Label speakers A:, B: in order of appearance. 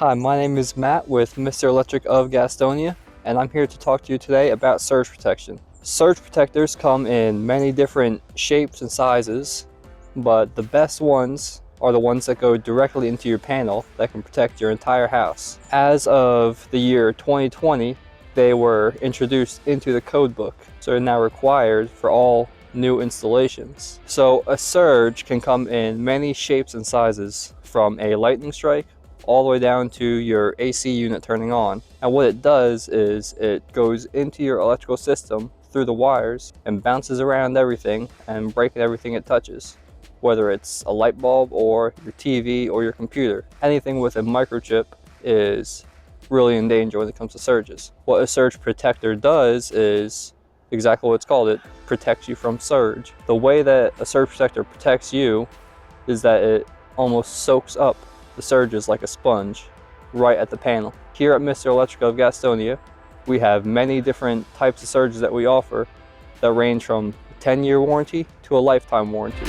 A: Hi, my name is Matt with Mr. Electric of Gastonia, and I'm here to talk to you today about surge protection. Surge protectors come in many different shapes and sizes, but the best ones are the ones that go directly into your panel that can protect your entire house. As of the year 2020, they were introduced into the code book, so they're now required for all new installations. So a surge can come in many shapes and sizes, from a lightning strike all the way down to your AC unit turning on. And what it does is it goes into your electrical system through the wires and bounces around everything and breaking everything it touches, whether it's a light bulb or your TV or your computer. Anything with a microchip is really in danger when it comes to surges. What a surge protector does is exactly what it's called. It protects you from surge. The way that a surge protector protects you is that it almost soaks up the surges like a sponge right at the panel. Here at Mr. Electric of Gastonia, we have many different types of surges that we offer that range from a 10-year warranty to a lifetime warranty.